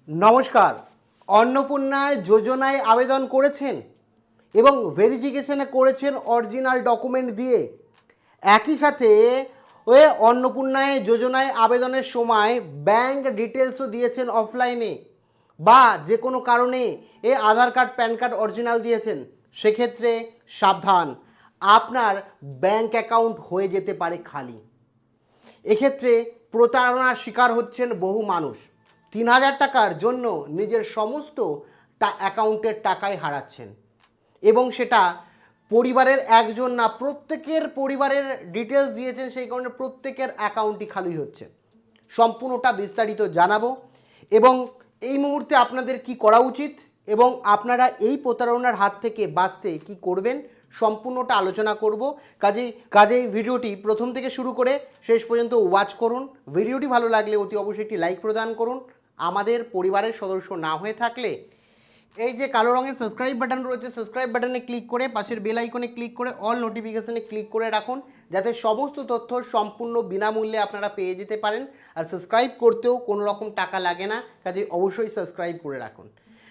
নমস্কার। অন্নপূর্ণায় যোজনায় আবেদন করেছেন এবং ভেরিফিকেশনে করেছেন অরিজিনাল ডকুমেন্ট দিয়ে। একই সাথে ওই অন্নপূর্ণায় যোজনায় আবেদনের সময় ব্যাংক ডিটেলসও দিয়েছেন অফলাইনে, বা যে কোনো কারণে আধার কার্ড প্যান কার্ড অরিজিনাল দিয়েছেন, সেক্ষেত্রে সাবধান, আপনার ব্যাংক অ্যাকাউন্ট হয়ে যেতে পারে খালি। এক্ষেত্রে প্রতারণার শিকার হচ্ছেন বহু মানুষ। ৩,০০০ টাকার জন্য নিজের সমস্ত অ্যাকাউন্টের টাকাই হারাচ্ছেন, এবং সেটা পরিবারের একজন না, প্রত্যেকের পরিবারের ডিটেলস দিয়েছেন, সেই কারণে প্রত্যেকের অ্যাকাউন্টই খালি হচ্ছে। সম্পূর্ণটা বিস্তারিত জানাবো, এবং এই মুহূর্তে আপনাদের কি করা উচিত এবং আপনারা এই প্রতারণার হাত থেকে বাঁচতে কি করবেন, সম্পূর্ণটা আলোচনা করব। কাজেই ভিডিওটি প্রথম থেকে শুরু করে শেষ পর্যন্ত ওয়াচ করুন। ভিডিওটি ভালো লাগলে অতি অবশ্যই একটি লাইক প্রদান করুন। আমাদের পরিবারের সদস্য না হয়ে থাকলে এই যে কালো রঙের সাবস্ক্রাইব বাটন রয়েছে, সাবস্ক্রাইব বাটনে ক্লিক করে পাশের বেল আইকনে ক্লিক করে অল নোটিফিকেশনে ক্লিক করে রাখুন, যাতে সমস্ত তথ্য সম্পূর্ণ বিনামূল্যে আপনারা পেয়ে যেতে পারেন। আর সাবস্ক্রাইব করতেও কোনো রকম টাকা লাগে না, কাজে অবশ্যই সাবস্ক্রাইব করে রাখুন।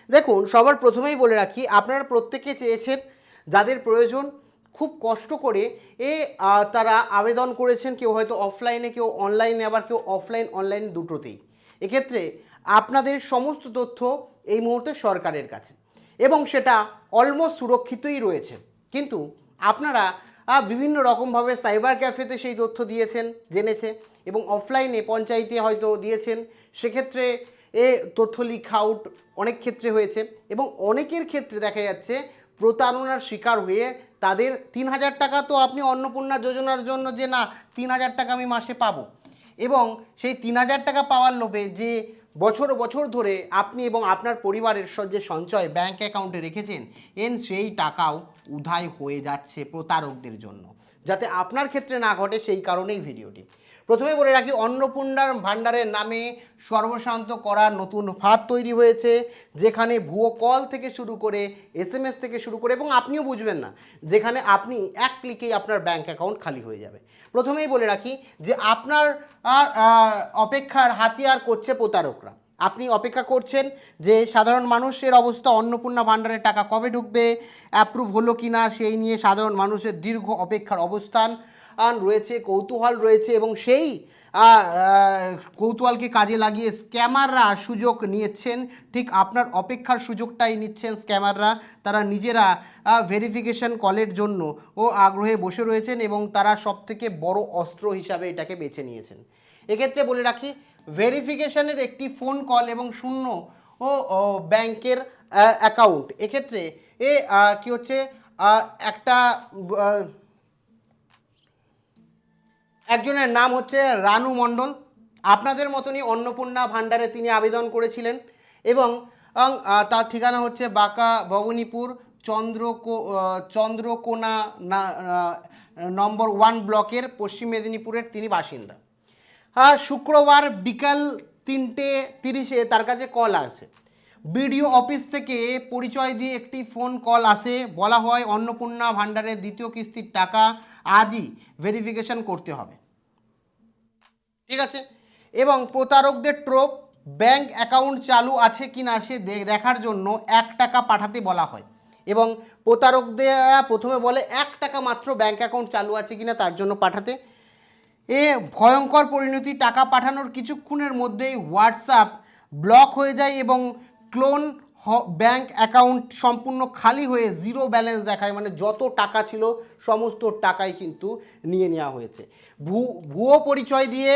দেখুন, সবার প্রথমেই বলে রাখি, আপনারা প্রত্যেকে চেয়েছেন, যাদের প্রয়োজন, খুব কষ্ট করে তারা আবেদন করেছেন, কেউ হয়তো অফলাইনে, কেউ অনলাইনে, আবার কেউ অফলাইন অনলাইন দুটোতেই। এক্ষেত্রে আপনাদের সমস্ত তথ্য এই মুহূর্তে সরকারের কাছে, এবং সেটা অলমোস্ট সুরক্ষিতই রয়েছে। কিন্তু আপনারা বিভিন্ন রকমভাবে সাইবার ক্যাফেতে সেই তথ্য দিয়েছেন, জেনেছে, এবং অফলাইনে পঞ্চায়েতে হয়তো দিয়েছেন, সেক্ষেত্রে তথ্য লিক আউট অনেক ক্ষেত্রে হয়েছে, এবং অনেকের ক্ষেত্রে দেখা যাচ্ছে প্রতারণার শিকার হয়ে তাদের ৩,০০০ টাকা, তো আপনি অন্নপূর্ণা যোজনার জন্য যে না ৩,০০০ টাকা আমি মাসে পাবো, এবং সেই ৩,০০০ টাকা পাওয়ার লোভে যে বছর বছর ধরে আপনি এবং আপনার পরিবারের যে সঞ্চয় ব্যাংক অ্যাকাউন্টে রেখেছেন, সেই টাকাও উধাই হয়ে যাচ্ছে প্রতারকদের জন্য। যাতে আপনার ক্ষেত্রে না ঘটে, সেই কারণেই ভিডিওটি। প্রথমে বলে রাখি, অন্নপূর্ণার ভাণ্ডারের নামে সর্বশান্ত করার নতুন ফাঁদ তৈরি হয়েছে, যেখানে ভুয়ো কল থেকে শুরু করে SMS থেকে শুরু করে, এবং আপনিও বুঝবেন না, যেখানে আপনি এক ক্লিকেই আপনার ব্যাংক অ্যাকাউন্ট খালি হয়ে যাবে। প্রথমেই বলে রাখি যে আপনার অপেক্ষার হাতিয়ার করছে প্রতারকরা। আপনি অপেক্ষা করছেন যে সাধারণ মানুষের অবস্থা, অন্নপূর্ণা ভাণ্ডারের টাকা কবে ঢুকবে, অ্যাপ্রুভ হলো কি না, সেই নিয়ে সাধারণ মানুষের দীর্ঘ অপেক্ষার অবস্থান রয়েছে, কৌতূহল রয়েছে, এবং সেই কৌতূহলকে কাজে লাগিয়ে স্ক্যামাররা সুযোগ নিয়েছেন। ঠিক আপনার অপেক্ষার সুযোগটাই নিচ্ছেন স্ক্যামাররা। তারা নিজেরা ভেরিফিকেশন কলের জন্য আগ্রহে বসে রয়েছেন, এবং তারা সবথেকে বড় অস্ত্র হিসাবে এটাকে বেছে নিয়েছেন। এক্ষেত্রে বলে রাখি, ভেরিফিকেশনের একটি ফোন কল এবং শূন্য ব্যাংকের অ্যাকাউন্ট, এক্ষেত্রে কি হচ্ছে, একটা একজনের নাম হচ্ছে রানু মণ্ডল। আপনাদের মতনই অন্নপূর্ণা ভাণ্ডারে তিনি আবেদন করেছিলেন, এবং তার ঠিকানা হচ্ছে বাঁকা ভবানীপুর চন্দ্রকোনা নম্বর 1 ব্লকের পশ্চিম মেদিনীপুরের তিনি বাসিন্দা। শুক্রবার বিকাল 3:30 তার কাছে কল আসে। বিডিও অফিস থেকে পরিচয় দিয়ে একটি ফোন কল আসে, বলা হয় অন্নপূর্ণা ভাণ্ডারের দ্বিতীয় কিস্তির টাকা আজই ভেরিফিকেশন করতে হবে। ঠিক আছে, এবং প্রতারকদের ট্রোপ, ব্যাংক অ্যাকাউন্ট চালু আছে কি না সে দেখার জন্য 1 টাকা পাঠাতে বলা হয়, এবং প্রতারকদের প্রথমে বলে 1 টাকা মাত্র ব্যাংক অ্যাকাউন্ট চালু আছে কিনা তার জন্য পাঠাতে। ভয়ঙ্কর পরিণতি, টাকা পাঠানোর কিছুক্ষণের মধ্যেই হোয়াটসঅ্যাপ ব্লক হয়ে যায়, এবং ক্লোন ব্যাংক অ্যাকাউন্ট সম্পূর্ণ খালি হয়ে জিরো ব্যালেন্স দেখায়, মানে যত টাকা ছিল সমস্ত টাকাই কিন্তু নিয়ে নেওয়া হয়েছে। ভুয়ো পরিচয় দিয়ে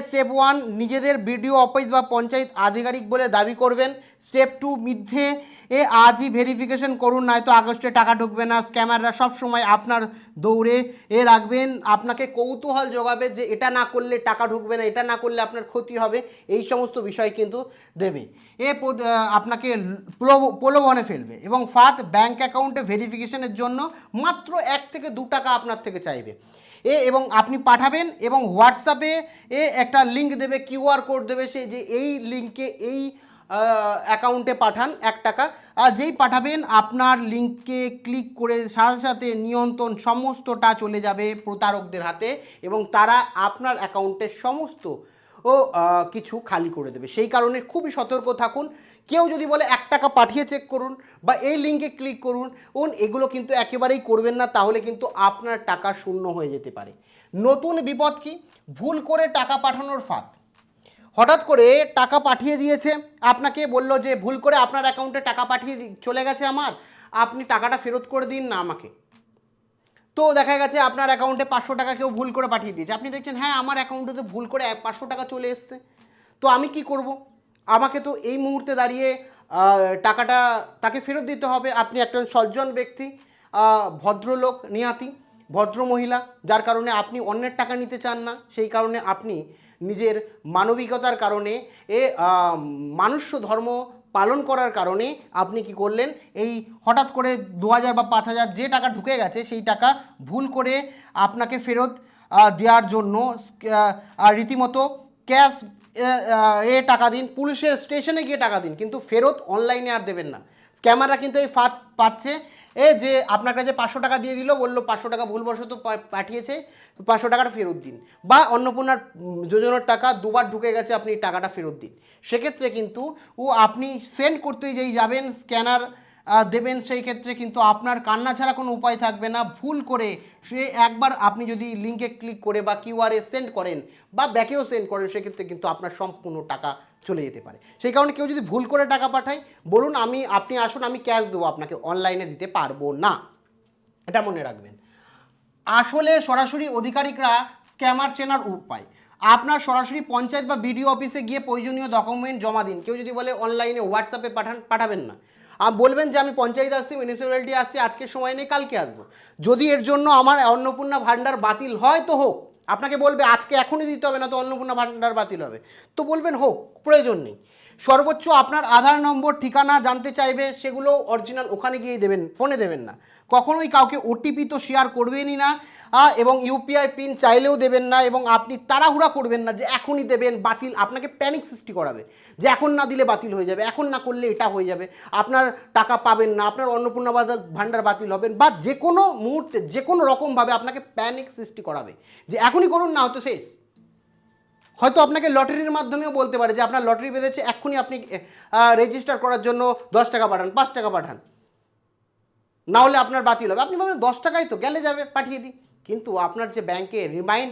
স্টেপ 1 নিজেদের বিডিও অফিস বা পঞ্চায়েত আধিকারিক বলে দাবি করবেন। স্টেপ 2 মিথ্যে আজই ভেরিফিকেশন করুন, নয়তো আগস্টে টাকা ঢুকবে না। স্ক্যামাররা সবসময় আপনার দৌড়ে রাখবেন, আপনাকে কৌতূহল জোগাবে যে এটা না করলে টাকা ঢুকবে না, এটা না করলে আপনার ক্ষতি হবে, এই সমস্ত বিষয় কিন্তু দেবে। আপনাকে প্রলোভনে ফেলবে, এবং ফাঁদ, ব্যাংক অ্যাকাউন্টে ভেরিফিকেশনের জন্য মাত্র 1 থেকে 2 টাকা আপনার থেকে চাইবে, এবং আপনি পাঠাবেন, এবং হোয়াটসঅ্যাপে একটা লিঙ্ক দেবে, QR কোড দেবে, সে যে এই লিঙ্কে এই অ্যাকাউন্টে পাঠান 1 টাকা। আর যেই পাঠাবেন আপনার লিঙ্কে ক্লিক করে সাথে সাথে নিয়ন্ত্রণ সমস্তটা চলে যাবে প্রতারকদের হাতে, এবং তারা আপনার অ্যাকাউন্টের সমস্ত ও কিছু খালি করে দেবে। সেই কারণে খুবই সতর্ক থাকুন। কেউ যদি বলে 1 টাকা পাঠিয়ে চেক করুন বা এই লিঙ্কে ক্লিক করুন, এগুলো কিন্তু একেবারেই করবেন না, তাহলে কিন্তু আপনার টাকা শূন্য হয়ে যেতে পারে। নতুন বিপদ কি? ভুল করে টাকা পাঠানোর ফাঁদ। হঠাৎ করে টাকা পাঠিয়ে দিয়েছে, আপনাকে বলল যে ভুল করে আপনার অ্যাকাউন্টে টাকা পাঠিয়ে চলে গেছে আমার, আপনি টাকাটা ফেরত করে দিন না আমাকে। তো দেখা গেছে আপনার অ্যাকাউন্টে 500 টাকা কেউ ভুল করে পাঠিয়ে দিয়েছে, আপনি দেখছেন হ্যাঁ আমার অ্যাকাউন্টে তো ভুল করে 500 টাকা চলে এসছে, তো আমি কি করব? আমাকে তো এই মুহূর্তে দাঁড়িয়ে টাকাটা তাকে ফেরত দিতে হবে। আপনি একজন সজ্জন ব্যক্তি, ভদ্রলোক, নিয়াতি ভদ্র মহিলা, যার কারণে আপনি অন্যের টাকা নিতে চান না। সেই কারণে আপনি নিজের মানবিকতার কারণে মানুষ্য ধর্ম পালন করার কারণে আপনি কি করলেন, এই হঠাৎ করে 2000 বা 5000 যে টাকা ঢুকে গেছে সেই টাকা ভুল করে আপনাকে ফেরত দেওয়ার জন্য রীতিমতো ক্যাশ টাকা দিন, পুলিশের স্টেশনে গিয়ে টাকা দিন, কিন্তু ফেরত অনলাইনে আর দেবেন না। স্ক্যামাররা কিন্তু এই ফাঁদ পাচ্ছে, যে আপনার কাছে 500 টাকা দিয়ে দিল, বললো 500 টাকা ভুলবশত পাঠিয়েছে, 500 টাকাটা ফেরত দিন, বা অন্নপূর্ণার যোজনার টাকা দুবার ঢুকে গেছে, আপনি টাকাটা ফেরত দিন। সেক্ষেত্রে কিন্তু আপনি সেন্ড করতে যেই যাবেন, স্ক্যানার দেবেন, সেই ক্ষেত্রে কিন্তু আপনার কান্না ছাড়া কোনো উপায় থাকবে না। ভুল করে সে একবার আপনি যদি লিঙ্কে ক্লিক করে বা কিউআরে সেন্ড করেন বা ব্যাকেও সেন্ড করেন, সেক্ষেত্রে কিন্তু আপনার সম্পূর্ণ টাকা চলে যেতে পারে। সেই কারণে কেউ যদি ভুল করে টাকা পাঠায়, বলুন আপনি আসুন, আমি ক্যাশ দেবো আপনাকে, অনলাইনে দিতে পারবো না, এটা মনে রাখবেন। আসলে সরাসরি আধিকারিকরা স্ক্যামার চেনার উপায়, আপনার সরাসরি পঞ্চায়েত বা বিডিও অফিসে গিয়ে প্রয়োজনীয় ডকুমেন্ট জমা দিন। কেউ যদি বলে অনলাইনে হোয়াটসঅ্যাপে পাঠাবেন না, বলবেন যে আমি পঞ্চায়েত আসছি, মিউনিসিপ্যালিটি আসছি, আজকে সময় নেই, কালকে আসবো। যদি এর জন্য আমার অন্নপূর্ণা ভাণ্ডার বাতিল হয় তো হোক, আপনাকে বলবে আজকে এখনই দিতে হবে না তো অন্নপূর্ণা ভাণ্ডার বাতিল হবে, তো বলবেন হোক, প্রয়োজন নেই। সর্বোচ্চ আপনার আধার নম্বর, ঠিকানা জানতে চাইবে, সেগুলো অরিজিনাল ওখানে গিয়ে দেবেন, ফোনে দেবেন না। কখনোই কাউকে ওটিপি তো শেয়ার করবেনই না, এবং ইউপিআই পিন চাইলেও দেবেন না, এবং আপনি তাড়াহুড়া করবেন না যে এখনই দেবেন, বাতিল, আপনাকে প্যানিক সৃষ্টি করাবে যে এখন না দিলে বাতিল হয়ে যাবে, এখন না করলে এটা হয়ে যাবে, আপনার টাকা পাবেন না, আপনার অন্নপূর্ণা ভাণ্ডার বাতিল হবেন, বা যে কোনো মুহূর্তে যে কোনো রকমভাবে আপনাকে প্যানিক সৃষ্টি করাবে যে এখনই করুন, না হয়তো শেষ। হয়তো আপনাকে লটারির মাধ্যমেও বলতে পারে যে আপনার লটারি বেঁধেছে, এক্ষুনি আপনি রেজিস্টার করার জন্য 10 টাকা পাঠান, 5 টাকা পাঠান, না হলে আপনার বাতিল হবে। আপনি ভাবেন 10 টাকাই তো গেলে যাবে, পাঠিয়ে দিই, কিন্তু আপনার যে ব্যাংকে রিমাইন্ড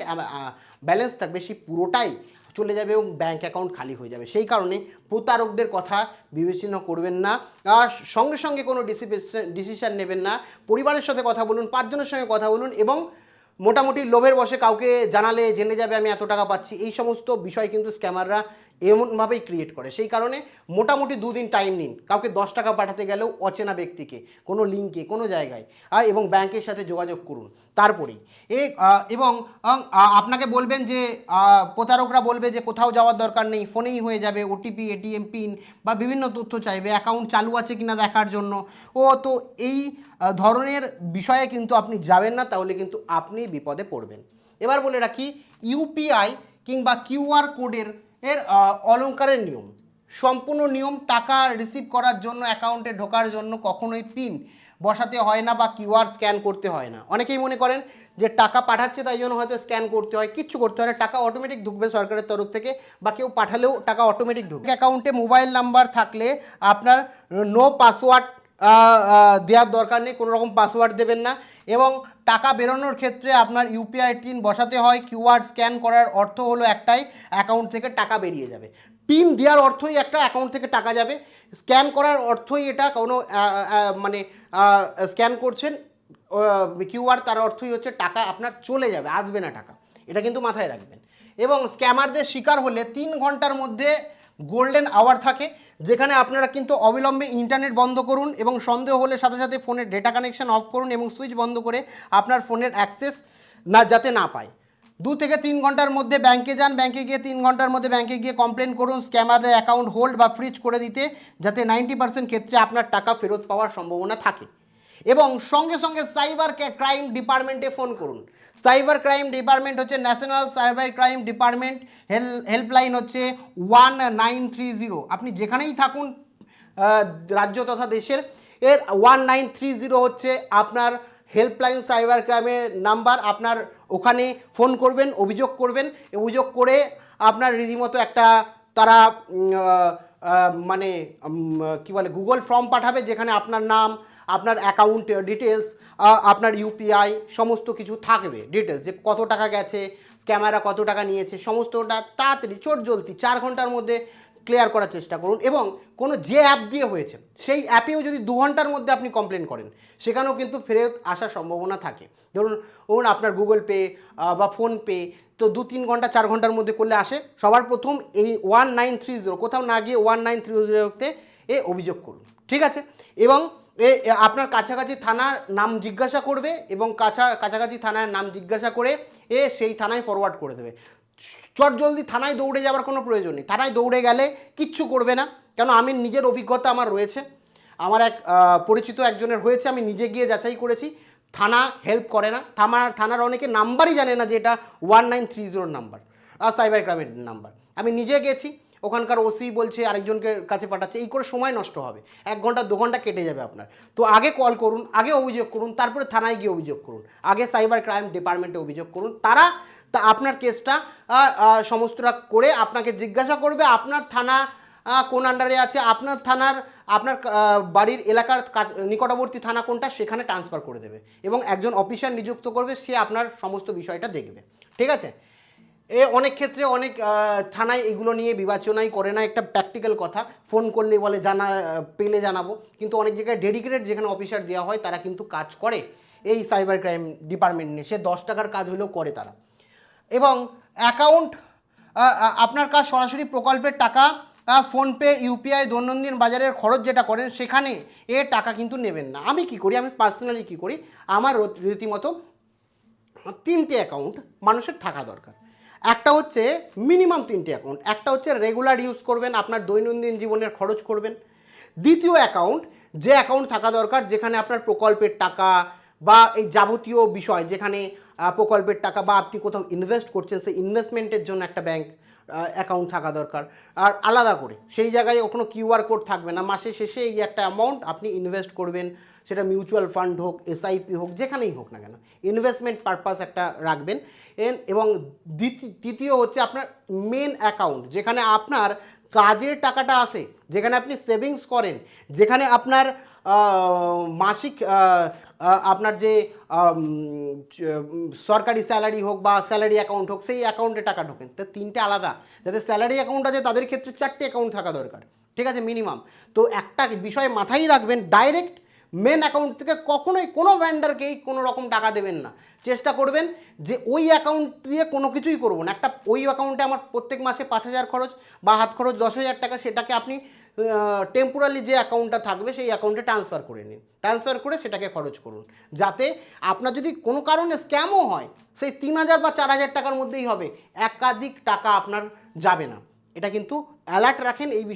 ব্যালেন্স থাকবে সেই পুরোটাই চলে যাবে এবং ব্যাংক অ্যাকাউন্ট খালি হয়ে যাবে। সেই কারণে প্রতারকদের কথা বিবেচনা করবেন না, সঙ্গে সঙ্গে কোনো ডিসিশন নেবেন না। পরিবারের সাথে কথা বলুন, 5 জনের সঙ্গে কথা বলুন, এবং মোটামুটি লোভের বসে কাউকে জানালে জেনে যাবে আমি এত টাকা পাচ্ছি, এই সমস্ত বিষয় কিন্তু স্ক্যামাররা এমনভাবেই ক্রিয়েট করে। সেই কারণে মোটামুটি 2 দিন টাইম নিন, কাউকে 10 টাকা পাঠাতে গেলেও অচেনা ব্যক্তিকে কোনো লিঙ্কে কোনো জায়গায়, এবং ব্যাংকের সাথে যোগাযোগ করুন তারপরেই। এবং আপনাকে বলবেন যে প্রতারকরা বলবে যে কোথাও যাওয়ার দরকার নেই, ফোনেই হয়ে যাবে, ওটিপি, এটিএম পিন বা বিভিন্ন তথ্য চাইবে অ্যাকাউন্ট চালু আছে কিনা দেখার জন্য। তো এই ধরনের বিষয়ে কিন্তু আপনি যাবেন না, তাহলে কিন্তু আপনি বিপদে পড়বেন। এবার বলে রাখি, ইউপিআই কিংবা কিউআর কোডের অলংকারের নিয়ম, সম্পূর্ণ নিয়ম। টাকা রিসিভ করার জন্য, অ্যাকাউন্টে ঢোকার জন্য কখনোই পিন বসাতে হয় না বা কিউআর স্ক্যান করতে হয় না। অনেকেই মনে করেন যে টাকা পাঠাচ্ছে তাই জন্য হয়তো স্ক্যান করতে হয়, কিচ্ছু করতে হয় না, টাকা অটোমেটিক ঢুকবে সরকারের তরফ থেকে, বা কেউ পাঠালেও টাকা অটোমেটিক ঢুকবে। অ্যাকাউন্টে মোবাইল নাম্বার থাকলে আপনার নো পাসওয়ার্ড দেওয়ার দরকার নেই, কোনো রকম পাসওয়ার্ড দেবেন না। এবং টাকা বেরোনোর ক্ষেত্রে আপনার ইউপিআই পিন বসাতে হয়। কিউআর স্ক্যান করার অর্থ হলো একটাই, অ্যাকাউন্ট থেকে টাকা বেরিয়ে যাবে। পিন দেওয়ার অর্থই একটা, অ্যাকাউন্ট থেকে টাকা যাবে। স্ক্যান করার অর্থই এটা, কোনো মানে স্ক্যান করছেন কিউআর, তার অর্থই হচ্ছে টাকা আপনার চলে যাবে, আসবে না টাকা, এটা কিন্তু মাথায় রাখবেন। এবং স্ক্যামারদের শিকার হলে 3 ঘন্টার মধ্যে গোল্ডেন আওয়ার থাকে, যেখানে আপনারা কিন্তু অবিলম্বে ইন্টারনেট বন্ধ করুন, এবং সন্দেহ হলে সাথে সাথে ফোনের ডেটা কানেকশন অফ করুন এবং সুইচ বন্ধ করে আপনার ফোনের অ্যাক্সেস যাতে না পায়। 2 থেকে 3 ঘন্টার মধ্যে ব্যাংকে যান, ব্যাংকে গিয়ে 3 ঘন্টার মধ্যে ব্যাংকে গিয়ে কমপ্লেন করুন স্ক্যামারদের অ্যাকাউন্ট হোল্ড বা ফ্রিজ করে দিতে, যাতে 90% ক্ষেত্রে আপনার টাকা ফেরত পাওয়ার সম্ভাবনা থাকে। এবং সঙ্গে সঙ্গে সাইবার ক্রাইম ডিপার্টমেন্টে ফোন করুন। সাইবার ক্রাইম ডিপার্টমেন্ট হচ্ছে national cyber crime department, helpline হচ্ছে 1930। আপনি যেখানেই থাকুন রাজ্য তথা দেশের, এর 1930 হচ্ছে আপনার হেল্পলাইন সাইবার ক্রাইমের নাম্বার। আপনার ওখানে ফোন করবেন, অভিযোগ করবেন, অভিযোগ করে আপনার রীতিমতো একটা তারা মানে কি বলে গুগল ফর্ম পাঠাবে, যেখানে আপনার নাম, আপনার অ্যাকাউন্ট ডিটেলস, আপনার ইউপিআই সমস্ত কিছু থাকবে ডিটেলস, যে কত টাকা গেছে, ক্যামেরা কত টাকা নিয়েছে, সমস্তটা তাড়াতাড়ি চটজলদি 4 ঘন্টার মধ্যে ক্লিয়ার করার চেষ্টা করুন। এবং কোনো যে অ্যাপ দিয়ে হয়েছে সেই অ্যাপেও যদি 2 ঘন্টার মধ্যে আপনি কমপ্লেন করেন, সেখানেও কিন্তু ফেরত আসার সম্ভাবনা থাকে। ধরুন আপনার গুগল পে বা ফোনপে, তো 2-3 ঘন্টা 4 ঘন্টার মধ্যে করলে আসে। সবার প্রথম এই 1930, কোথাও না গিয়ে 1930তে অভিযোগ করুন, ঠিক আছে? এবং আপনার কাছাকাছি থানার নাম জিজ্ঞাসা করবে, এবং কাছাকাছি থানার নাম জিজ্ঞাসা করে সেই থানায় ফরওয়ার্ড করে দেবে। চটজলদি থানায় দৌড়ে যাওয়ার কোনো প্রয়োজন নেই। থানায় দৌড়ে গেলে কিচ্ছু করবে না, কেন আমি নিজের অভিজ্ঞতা আমার রয়েছে। আমার এক পরিচিত একজনের হয়েছে, আমি নিজে গিয়ে যাচাই করেছি। থানা হেল্প করে না, থানার অনেকে নাম্বারই জানে না যে এটা 1930 নাম্বার, সাইবার ক্রাইমের নাম্বার। আমি নিজে গেছি, ওখানকার ওসি বলছে আরেকজনকে কাছে পাঠাচ্ছে, এই করে সময় নষ্ট হবে, 1 ঘন্টা 2 ঘন্টা কেটে যাবে আপনার। তো আগে কল করুন, আগে অভিযোগ করুন, তারপরে থানায় গিয়ে অভিযোগ করুন, আগে সাইবার ক্রাইম ডিপার্টমেন্টে অভিযোগ করুন। তারা আপনার কেসটা সমস্তটা করে আপনাকে জিজ্ঞাসা করবে আপনার থানা কোন আন্ডারে আছে, আপনার থানার আপনার বাড়ির এলাকার নিকটবর্তী থানা কোনটা, সেখানে ট্রান্সফার করে দেবে, এবং একজন অফিসার নিযুক্ত করবে, সে আপনার সমস্ত বিষয়টা দেখবে, ঠিক আছে? অনেক ক্ষেত্রে অনেক থানায় এগুলো নিয়ে বিবেচনাই করে না, একটা প্র্যাকটিক্যাল কথা। ফোন করলে বলে পেলে জানাবো, কিন্তু অনেক জায়গায় ডেডিকেটেড যেখানে অফিসার দেওয়া হয়, তারা কিন্তু কাজ করে এই সাইবার ক্রাইম ডিপার্টমেন্ট নিয়ে, সে 10 টাকার কাজ হলেও করে তারা। এবং অ্যাকাউন্ট, আপনার কাজ সরাসরি প্রকল্পের টাকা, ফোনপে, ইউপিআই, দৈনন্দিন বাজারের খরচ যেটা করেন, সেখানে টাকা কিন্তু নেবেন না। আমি কি করি, আমি পার্সোনালি কি করি, আমার রীতিমতো 3টে অ্যাকাউন্ট মানুষের থাকা দরকার। একটা হচ্ছে মিনিমাম 3টে অ্যাকাউন্ট, একটা হচ্ছে রেগুলার ইউজ করবেন, আপনার দৈনন্দিন জীবনের খরচ করবেন। দ্বিতীয় অ্যাকাউন্ট, যে অ্যাকাউন্ট থাকা দরকার যেখানে আপনার প্রকল্পের টাকা বা এই যাবতীয় বিষয়, যেখানে প্রকল্পের টাকা বা আপনি কোথাও ইনভেস্ট করছেন, সেই ইনভেস্টমেন্টের জন্য একটা ব্যাংক অ্যাকাউন্ট থাকা দরকার। আর আলাদা করে সেই জায়গায় কোনো কিউআর কোড থাকবে না, মাসের শেষে এই একটা অ্যামাউন্ট আপনি ইনভেস্ট করবেন, সেটা মিউচুয়াল ফান্ড হোক, এসআইপি হোক, যেখানেই হোক না কেন, ইনভেস্টমেন্ট পারপাস একটা রাখবেন। এবং তৃতীয় হচ্ছে আপনার মেন অ্যাকাউন্ট, যেখানে আপনার কাজের টাকাটা আসে, যেখানে আপনি সেভিংস করেন, যেখানে আপনার মাসিক আপনার যে সরকারি স্যালারি হোক বা স্যালারি অ্যাকাউন্ট হোক, সেই অ্যাকাউন্টে টাকা ঢোকেন। তো 3টে আলাদা, যাদের স্যালারি অ্যাকাউন্ট আছে তাদের ক্ষেত্রে 4টে অ্যাকাউন্ট থাকা দরকার, ঠিক আছে, মিনিমাম। তো একটা বিষয় মাথায় রাখবেন, ডাইরেক্ট মেন অ্যাকাউন্ট থেকে কখনোই কোনো ভ্যান্ডারকেই কোনো রকম টাকা দেবেন না। চেষ্টা করবেন যে ওই অ্যাকাউন্ট দিয়ে কোনো কিছুই করবো না, ওই অ্যাকাউন্টে আমার প্রত্যেক মাসে 5,000 খরচ বা হাত খরচ 10,000 টাকা, সেটাকে আপনি টেম্পোরারি যে অ্যাকাউন্টটা থাকবে সেই অ্যাকাউন্টে ট্রান্সফার করে নিন, ট্রান্সফার করে সেটাকে খরচ করুন, যাতে আপনার যদি কোনো কারণে স্ক্যামও হয়, সেই 3,000 বা 4,000 টাকার মধ্যেই হবে, একাধিক টাকা আপনার যাবে না। এটা কিন্তু অ্যালার্ট রাখেন এই বিষয়ে।